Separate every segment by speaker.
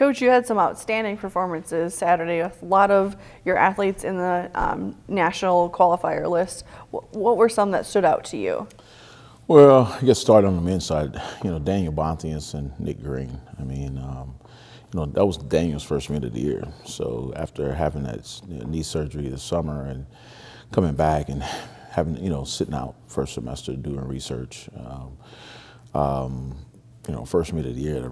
Speaker 1: Coach, you had some outstanding performances Saturday with a lot of your athletes in the national qualifier list. What were some that stood out to you?
Speaker 2: Well, I guess starting on the men's side, Daniel Bontius and Nick Green. I mean, that was Daniel's first win of the year. So after having that knee surgery this summer and coming back and having, sitting out first semester doing research, first meet of the year,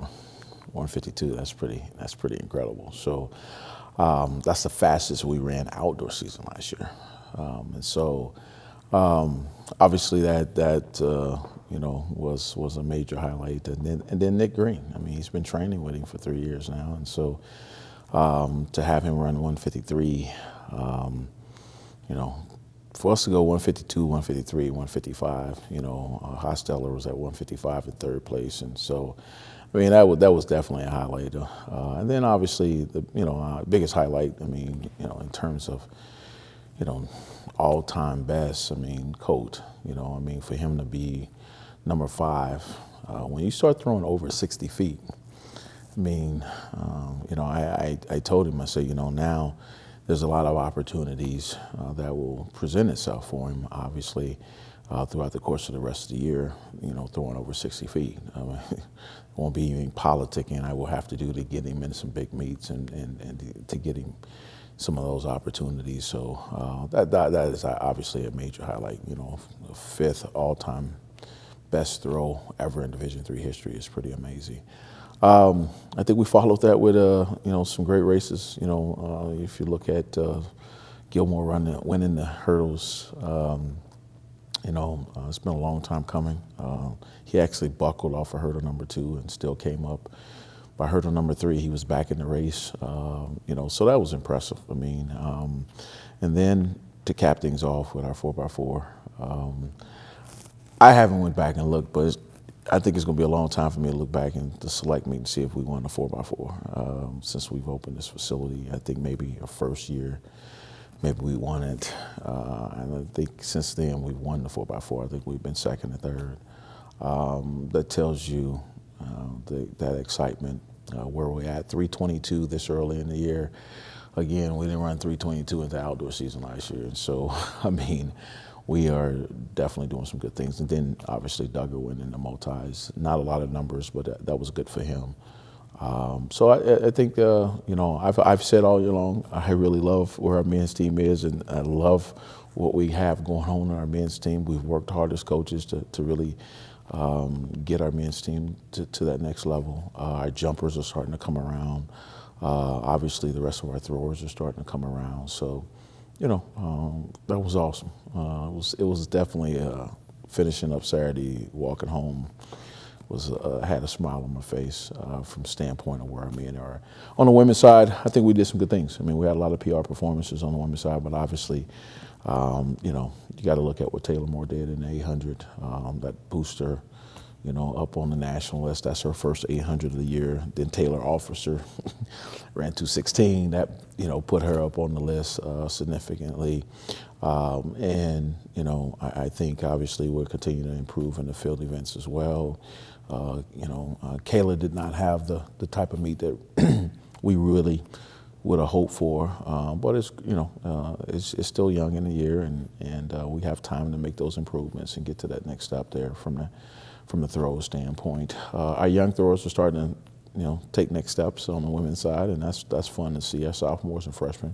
Speaker 2: 152. That's pretty incredible. So that's the fastest we ran outdoor season last year, and so obviously that was a major highlight. And then Nick Green. I mean, he's been training with him for 3 years now, and so to have him run 153, for us to go 152, 153, 155, Hosteller was at 155 in third place, and so I mean that was definitely a highlight. And then obviously the biggest highlight, I mean, in terms of all-time best, I mean, Colt. For him to be number 5, when you start throwing over 60 feet, I mean, I told him, I said, now there's a lot of opportunities that will present itself for him, obviously, throughout the course of the rest of the year, throwing over 60 feet. It won't be any politicking I will have to do to get him in some big meets and to get him some of those opportunities. So that is obviously a major highlight. The 5th all-time best throw ever in Division III history is pretty amazing. I think we followed that with some great races. If you look at Gilmore winning the hurdles, it's been a long time coming. He actually buckled off of hurdle number 2 and still came up. By hurdle number 3, he was back in the race. So that was impressive. I mean, and then to cap things off with our 4x4. I haven't went back and looked, but I think it's going to be a long time for me to look back in the select meet and see if we won the 4x4. Since we've opened this facility, I think maybe our first year, maybe we won it. And I think since then we've won the 4x4. I think we've been second and third. That tells you that excitement. Where we're at, 322 this early in the year. Again, we didn't run 322 in the outdoor season last year. And so, I mean, we are definitely doing some good things. And then, obviously, Duggar winning the multis. Not a lot of numbers, but that was good for him. So I think, I've said all year long, I really love where our men's team is, and I love what we have going on in our men's team. We've worked hard as coaches to really get our men's team to that next level. Our jumpers are starting to come around. Obviously, the rest of our throwers are starting to come around. So, that was awesome. It was definitely finishing up Saturday, walking home. Had a smile on my face from standpoint of where our men are. On the women's side, I think we did some good things. I mean, we had a lot of PR performances on the women's side, but obviously, you got to look at what Taylor Moore did in the 800. That booster, up on the national list. That's her first 800 of the year. Then Taylor Officer ran 216. That put her up on the list significantly. And I think obviously we're continuing to improve in the field events as well. Kayla did not have the type of meet that we really would have hoped for, but it's still young in the year, and we have time to make those improvements and get to that next step there from the throw standpoint. Our young throwers are starting to take next steps on the women's side, and that's fun to see, our sophomores and freshmen.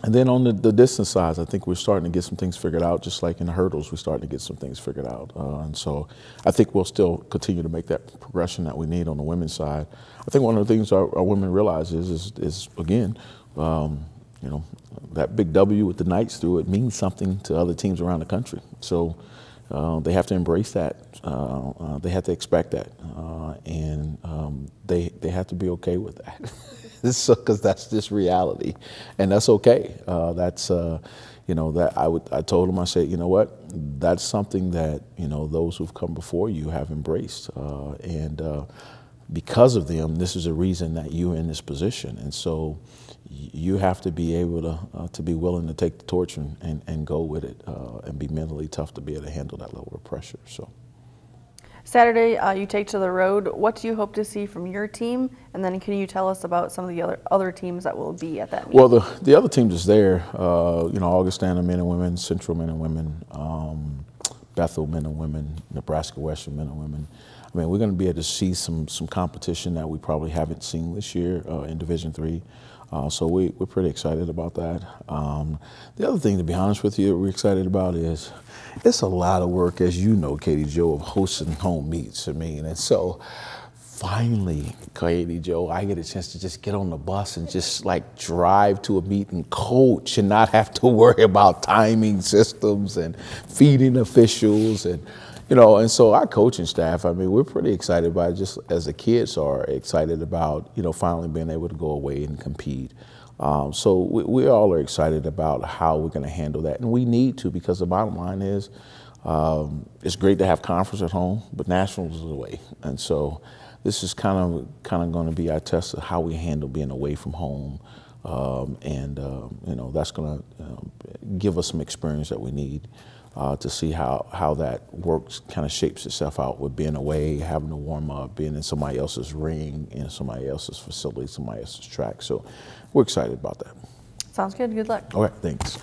Speaker 2: And then on the distance side, I think we're starting to get some things figured out, just like in the hurdles, we're starting to get some things figured out. And so I think we'll still continue to make that progression that we need on the women's side. I think one of the things our women realize is again, that big W with the Knights through it means something to other teams around the country. So they have to embrace that. They have to expect that. And they have to be okay with that. Because that's just reality, and that's okay. I told them, I said, you know what, that's something that those who've come before you have embraced, and because of them, this is a reason that you're in this position, and so you have to be able to be willing to take the torch and go with it, and be mentally tough to be able to handle that level of pressure. So
Speaker 1: Saturday, you take to the road. What do you hope to see from your team? And then can you tell us about some of the other teams that will be at that meet?
Speaker 2: Well, the other teams is there. You know, Augustana men and women, Central men and women, Bethel men and women, Nebraska Western men and women. I mean, we're going to be able to see some competition that we probably haven't seen this year in Division III. So we're pretty excited about that. The other thing, to be honest with you, we're excited about is it's a lot of work, as you know, Katie Jo, of hosting home meets. I mean, and so finally, Katie Jo, I get a chance to just get on the bus and just like drive to a meet and coach and not have to worry about timing systems and feeding officials and, you know, and so our coaching staff, I mean, we're pretty excited about it, just as the kids are excited about, you know, finally being able to go away and compete. So we all are excited about how we're going to handle that. And we need to, because the bottom line is it's great to have conference at home, but nationals is away. And so this is kind of going to be our test of how we handle being away from home. You know, that's going to give us some experience that we need. To see how that works, kind of shapes itself out with being away, having to warm up, being in somebody else's ring, in somebody else's facility, somebody else's track. So we're excited about that.
Speaker 1: Sounds good. Good luck.
Speaker 2: All right, thanks.